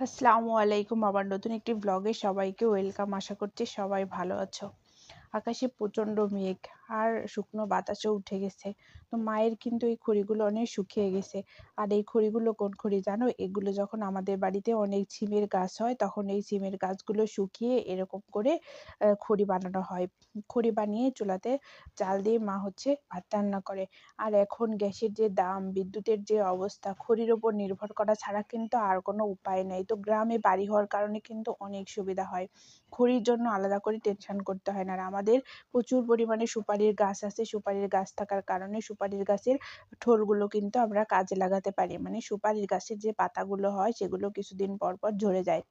আসসালামু আলাইকুম। আবার নতুন একটি ব্লগে সবাইকে ওয়েলকাম। আশা করছি সবাই ভালো আছো। আকাশে প্রচণ্ড মেঘ আর শুকনো বাতাসও উঠে গেছে। তো মায়ের কিন্তু এই খড়িগুলো অনেক শুকিয়ে গেছে। আর এই খড়িগুলো কোন খড়ি জানো? এগুলো যখন আমাদের বাড়িতে অনেক ছিমের গাছ হয় তখন এই ছিমের গাছগুলো শুকিয়ে এরকম করে খড়ি বানানো হয়। খড়ি বানিয়ে চুলাতে চাল দিয়ে মা হচ্ছে ভাত রান্না করে। আর এখন গ্যাসের যে দাম, বিদ্যুতের যে অবস্থা, খড়ির ওপর নির্ভর করা ছাড়া কিন্তু আর কোনো উপায় নেই। তো গ্রামে বাড়ি হওয়ার কারণে কিন্তু অনেক সুবিধা হয়। খড়ির জন্য আলাদা করে টেনশন করতে হয় না। আর আমাদের প্রচুর পরিমাণে সুপারির গাছ আছে। সুপারির গাছ থাকার কারণে সুপারির গাছের ঠোলগুলো কিন্তু আমরা কাজে লাগাতে পারি। মানে সুপারির গাছের যে পাতাগুলো হয় সেগুলো কিছুদিন পর পর ঝরে যায়।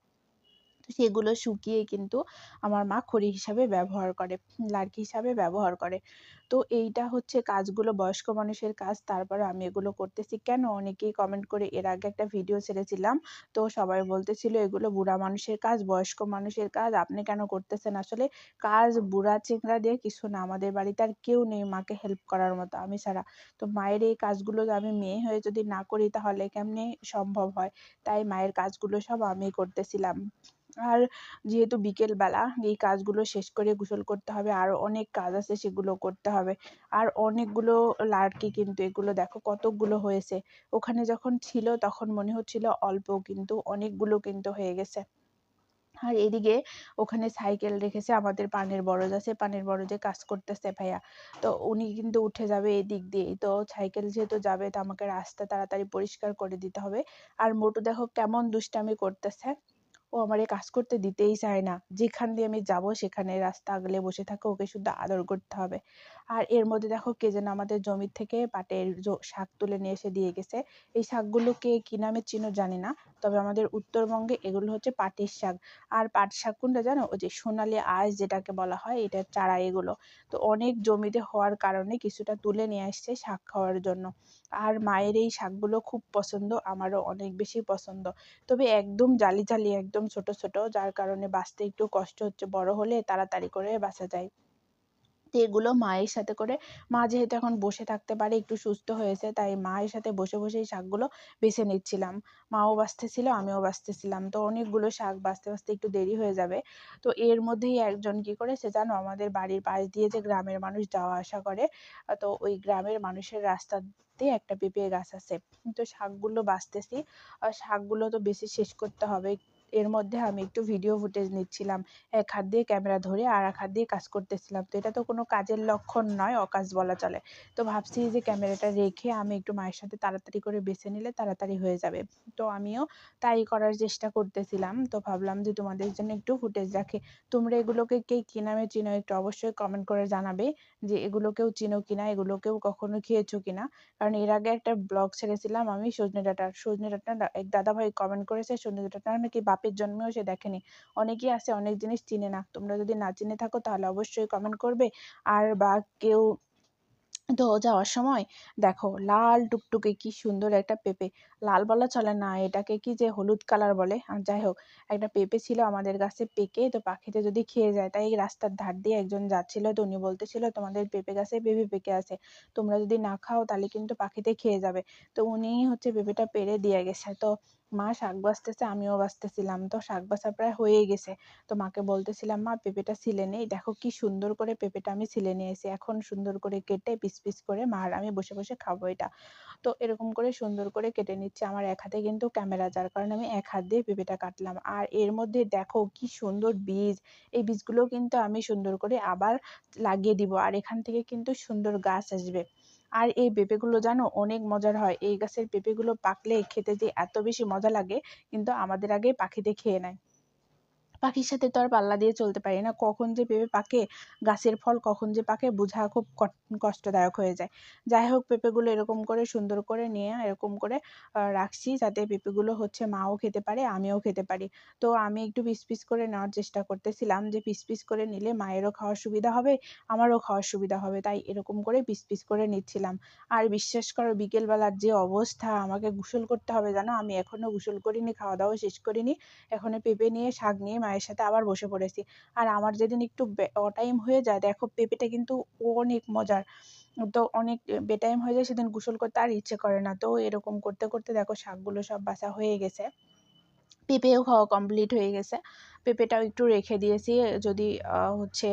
তো সেগুলো শুকিয়ে কিন্তু আমার মা খড়ি হিসাবে ব্যবহার করে, লার্কি হিসাবে ব্যবহার করে। তো এইটা হচ্ছে কাজগুলো বয়স্ক মানুষের কাজ। তারপরে আমি এগুলো করতেছি কেন? অনেকেই কমেন্ট করে, এর আগে একটা ভিডিও ছেড়েছিলাম। তো সবাই বলতেছিল এগুলো বুড়া মানুষের কাজ, বয়স্ক মানুষের কাজ, আপনি কেন করতেছেন? আসলে কাজ বুড়া চেংড়া দিয়ে কিছু না। আমাদের বাড়িতে আর কেউ নেই মাকে হেল্প করার মতো আমি ছাড়া। তো মায়ের এই কাজগুলো আমি মেয়ে হয়ে যদি না করি তাহলে কেমনে সম্ভব হয়? তাই মায়ের কাজগুলো সব আমি করতেছিলাম। আর যেহেতু বিকেল বেলা এই কাজগুলো শেষ করে গোসল করতে হবে, আরো অনেক কাজ আছে সেগুলো করতে হবে। আর অনেকগুলো লার্কি, কিন্তু এগুলো দেখো কতগুলো হয়েছে। ওখানে যখন ছিল তখন মনে হচ্ছিল অল্প, কিন্তু অনেকগুলো কিন্তু হয়ে গেছে। আর এদিকে ওখানে সাইকেল রেখেছে, আমাদের পানের বরজ আছে, পানের বরজে কাজ করতেছে ভাইয়া। তো উনি কিন্তু উঠে যাবে এদিক দিয়ে, তো সাইকেল যেহেতু যাবে তো আমাকে রাস্তা তাড়াতাড়ি পরিষ্কার করে দিতে হবে। আর মোটু দেখো কেমন দুষ্টামি করতেছে, ও আমারে কাজ করতে দিতেই চায় না। যেখান দিয়ে আমি যাব সেখানে রাস্তা আগলে বসে থাকে, ওকে শুধু আদর করতে হবে। আর এর মধ্যে দেখো কে যেন আমাদের জমির থেকে পাটের শাক তুলে নিয়ে এসে দিয়ে গেছে। এই শাকগুলো কে কি নামে চিনো জানি না, তবে আমাদের উত্তরবঙ্গে এগুলো হচ্ছে পাটের শাক। আর পাট শাক কোনটা জানো? ওই যে সোনালী আঁশ যেটাকে বলা হয়, এটার চারা এগুলো। তো অনেক জমিতে হওয়ার কারণে কিছুটা তুলে নিয়ে আসছে শাক খাওয়ার জন্য। আর মায়ের এই শাকগুলো খুব পছন্দ, আমারও অনেক বেশি পছন্দ। তবে একদম জালি জালি, একদম ছোট ছোট, যার কারণে বাছতে একটু কষ্ট হচ্ছে। বড় হলে তাড়াতাড়ি করে বাছা যায়। তো এগুলো মায়ের সাথে করে, মা যেহেতু এখন বসে থাকতে পারে, একটু সুস্থ হয়েছে, তাই মায়ের সাথে বসে বসে এই শাকগুলো বেছে নিচ্ছিলাম। মাও বাছতেছিল, আমিও বাছতেছিলাম। তো অনেকগুলো শাক বাছতে বাছতে একটু দেরি হয়ে যাবে। তো এর মধ্যেই একজন কি করেছে জানো? আমাদের বাড়ির পাশ দিয়ে যে গ্রামের মানুষ যাওয়া আসা করে, তো ওই গ্রামের মানুষের রাস্তাতে একটা পেঁপে গাছ আছে। তো শাকগুলো বাছতেছি, আর শাকগুলো তো বেশি শেষ করতে হবে। এর মধ্যে আমি একটু ভিডিও ফুটেজ নিচ্ছিলাম, এক হাত দিয়ে ক্যামেরা ধরে আর এক হাত দিয়ে কাজ করতেছিলাম। তো এটা তো কোনো কাজের লক্ষণ নয়, অকাজ বলা চলে। তো ভাবছি যে ক্যামেরাটা রেখে আমি একটু মায়ের সাথে তাড়াতাড়ি করে বেছে নিলে তাড়াতাড়ি হয়ে যাবে। তো আমিও তাই করার চেষ্টা করতেছিলাম। তো ভাবলাম যে তোমাদের জন্য একটু ফুটেজ রাখি। তোমরা এগুলোকে কে কি নামে চিনো একটু অবশ্যই কমেন্ট করে জানাবে, যে এগুলোকেও চিনো কিনা, এগুলোকেও কখনো খেয়েছো কিনা। কারণ এর আগে একটা ব্লগ ছেড়েছিলাম আমি সজনে ডাঁটা এক দাদা ভাই কমেন্ট করেছে সজনে ডাঁটা নাকি বাপের জন্মেও সে দেখেনি। অনেকেই আছে অনেক জিনিস চিনে না। তোমরা যদি না চিনে থাকো তাহলে অবশ্যই কমেন্ট করবে। আর বা কেউ, তো যাওয়ার সময় দেখো লাল টুকটুকে কি সুন্দর একটা পেঁপে, লাল বলা চলে না, এটাকে কি যে হলুদ কালার বলে, আর যাই হোক, একটা পেঁপে ছিল আমাদের গাছে পেকে, তো পাখিতে যদি খেয়ে যায়, তাই রাস্তার ধার দিয়ে একজন যাচ্ছিল, তো উনি বলতেছিল তোমাদের পেঁপে গাছে পেঁপে পেকে আছে, তোমরা যদি না খাও তাহলে কিন্তু পাখিতে খেয়ে যাবে। তো উনি হচ্ছে পেঁপেটা পেড়ে দিয়ে গেছে। তো মা শাক বাছতেছে, আমিও বাছতেছিলাম। তো শাক বাছা প্রায় হয়ে গেছে। তো মাকে বলতেছিলাম মা পেঁপেটা ছিলে নেই, দেখো কি সুন্দর করে পেঁপেটা আমি ছিলে নিয়েছি, এখন সুন্দর করে কেটে পিস পিস করে মা আর আমি বসে বসে খাবো এটা। তো এরকম করে সুন্দর করে কেটে নিচ্ছে। আমার এক হাতে কিন্তু ক্যামেরা, যার কারণে আমি এক হাত দিয়ে পেঁপেটা কাটলাম। আর এর মধ্যে দেখো কি সুন্দর বীজ, এই বীজগুলো কিন্তু আমি সুন্দর করে আবার লাগিয়ে দিব, আর এখান থেকে কিন্তু সুন্দর গাছ আসবে। আর এই পেঁপেগুলো জানো অনেক মজার হয়, এই গাছের পেঁপেগুলো পাকলে খেতে যে এত বেশি মজা লাগে, কিন্তু আমাদের আগে পাখিতে খেয়ে নেয়। পাখির সাথে তো আর পাল্লা দিয়ে চলতে পারি না, কখন যে পেঁপে পাকে, গাছের ফল কখন যে পাকে বোঝা খুব কষ্টদায়ক হয়ে যায়। যাই হোক, পেঁপেগুলো এরকম করে সুন্দর করে নিয়ে এরকম করে রাখছি, যাতে পেঁপেগুলো হচ্ছে মাও খেতে পারে আমিও খেতে পারি। তো আমি একটু পিস পিস করে নেওয়ার চেষ্টা করতেছিলাম, যে পিস পিস করে নিলে মায়েরও খাওয়ার সুবিধা হবে, আমারও খাওয়ার সুবিধা হবে, তাই এরকম করে পিস পিস করে নিচ্ছিলাম। আর বিশ্বাস করো বিকেলবেলার যে অবস্থা, আমাকে গোসল করতে হবে জানো, আমি এখনো গোসল করিনি, খাওয়া দাওয়া শেষ করিনি, এখন পেঁপে নিয়ে শাক নিয়ে মায়ের সাথে আবার বসে পড়েছি। আর আমার যেদিন একটু অটাইম হয়ে যায়, দেখো পেঁপেটা কিন্তু অনেক মজার। তো অনেক বেটাইম হয়ে যায়, সেদিন গোসল করতে আর ইচ্ছে করে না। তো এরকম করতে করতে দেখো শাকগুলো সব বাছা হয়ে গেছে। পেঁপেও খাওয়া কমপ্লিট হয়ে গেছে। পেঁপেটাও একটু রেখে দিয়েছি, যদি হচ্ছে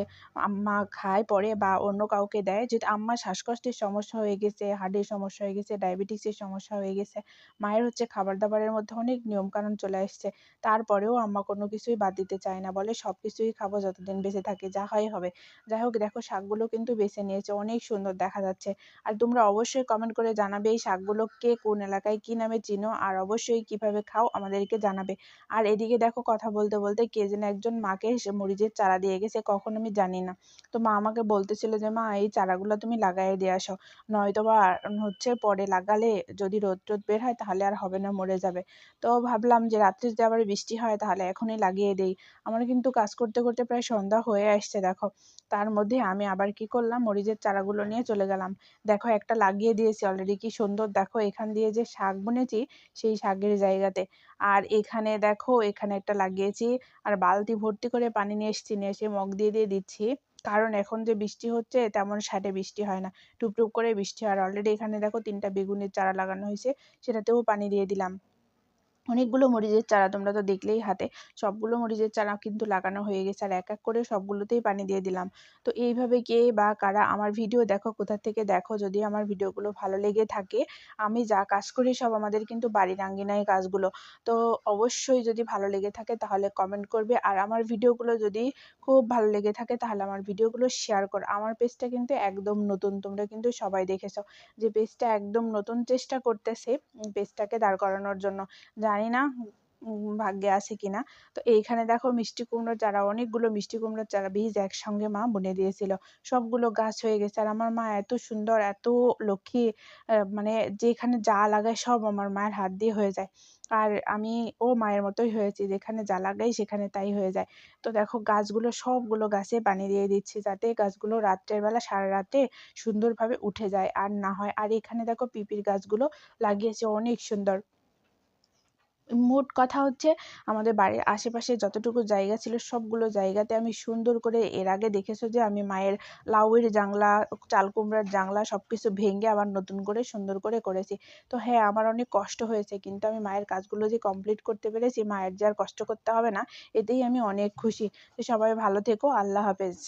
আম্মা খায় পরে বা অন্য কাউকে দেয়। যেহেতু আম্মার শ্বাসকষ্টের সমস্যা হয়ে গেছে, হার্টের সমস্যা হয়ে গেছে, ডায়াবেটিসের সমস্যা হয়ে গেছে। মায়ের হচ্ছে খাবার-দাবারের মধ্যে অনেক নিয়মকানুন চলে আসছে। তারপরেও আম্মা কোনো কিছুই বাদ দিতে চায় না। বলে সবকিছুই খাবো যতদিন বেঁচে থাকি, যা হয় হবে। যাই হোক দেখো শাকগুলো কিন্তু বেছে নিয়েছে, অনেক সুন্দর দেখা যাচ্ছে। আর তোমরা অবশ্যই কমেন্ট করে জানাবে এই শাকগুলো কে কোন এলাকায় কি নামে চিনো, আর অবশ্যই কিভাবে খাও আমাদেরকে জানাবে। আর এদিকে দেখো কথা বলতে বলতে কে যেন একজন মাকে মরিচের চারা দিয়ে গেছে, কখন আমি জানি না। তো মা আমাকে বলতেছিল যে মা এই চারাগুলো তুমি লাগাই দিয়ে আসো, নয়তোবা হচ্ছে পরে লাগালে যদি রোদ টোদ বের হয় তাহলে আর হবে না, মরে যাবে। তো ভাবলাম যে রাত্রে যদি আবার বৃষ্টি হয় তাহলে এখনই লাগিয়ে দেই। আমার কিন্তু কাজ করতে করতে প্রায় সন্ধ্যা হয়ে আসছে দেখো। তার মধ্যে আমি আবার কি করলাম, মরিচের চারাগুলো নিয়ে চলে গেলাম। দেখো একটা লাগিয়ে দিয়েছি অলরেডি, কি সুন্দর দেখো এখান দিয়ে যে শাক বুনেছি সেই শাকের জায়গাতে। আর এখানে দেখো এখানে একটা লাগিয়েছি, আর বালতি ভর্তি করে পানি নিয়ে এসেছি, নিয়ে এসে মগ দিয়ে দিয়ে দিচ্ছি। কারণ এখন যে বৃষ্টি হচ্ছে তেমন সাটে বৃষ্টি হয় না, টুপটুপ করে বৃষ্টি হয়। আর অলরেডি এখানে দেখো 3টা বেগুনের চারা লাগানো হয়েছে, সেটাতেও পানি দিয়ে দিলাম। অনেকগুলো মরিচের চারা, তোমরা তো দেখলেই হাতে, সবগুলো মরিচের চারা কিন্তু লাগানো হয়ে গেছে, আর এক এক করে সবগুলোতেই পানি দিয়ে দিলাম। তো এইভাবে কে বা কারা আমার ভিডিও দেখো, কোথা থেকে দেখো, যদি আমার ভিডিওগুলো ভালো লেগে থাকে, আমি যা কাজ করি সব আমাদের কিন্তু বাড়ির আঙ্গিনায় কাজগুলো। তো অবশ্যই যদি ভালো লেগে থাকে তাহলে কমেন্ট করবে, আর আমার ভিডিওগুলো যদি খুব ভালো লেগে থাকে তাহলে আমার ভিডিওগুলো শেয়ার করো। আমার পেজটা কিন্তু একদম নতুন, তোমরা কিন্তু সবাই দেখেছো যে পেজটা একদম নতুন, চেষ্টা করতেছে পেজটাকে দাঁড় করানোর জন্য। জানি না ভাগ্যে আছে কিনা। তো এইখানে দেখো মিষ্টি কুমড়োর চারা, অনেকগুলো মিষ্টি কুমড়োর চারা বীজ একসঙ্গে মা বুনে দিয়েছিল, সবগুলো গাছ হয়ে গেছে। আর আমার মা এত সুন্দর, এত লক্ষ্মী, মানে যেখানে যা লাগায় সব আমার মায়ের হাত দিয়ে হয়ে যায়। আর আমি ও মায়ের মতোই হয়েছি, যেখানে যা লাগাই সেখানে তাই হয়ে যায়। তো দেখো গাছগুলো সবগুলো গাছে পানি দিয়ে দিচ্ছি, যাতে গাছগুলো রাত্রের বেলা সারা রাতে সুন্দরভাবে উঠে যায় আর না হয়। আর এখানে দেখো পিপির গাছগুলো লাগিয়েছে অনেক সুন্দর। মোট কথা হচ্ছে আমাদের বাড়ির আশেপাশে যতটুকু জায়গা ছিল সবগুলো জায়গাতে আমি সুন্দর করে, এর আগে দেখেছো যে আমি মায়ের লাউয়ের জাংলা, চাল কুমড়ার জাংলা সবকিছু ভেঙে আবার নতুন করে সুন্দর করে করেছি। তো হ্যাঁ আমার অনেক কষ্ট হয়েছে, কিন্তু আমি মায়ের কাজগুলো যে কমপ্লিট করতে পেরেছি, মায়ের যে আর কষ্ট করতে হবে না, এতেই আমি অনেক খুশি। তো সবাই ভালো থেকো, আল্লাহ হাফেজ।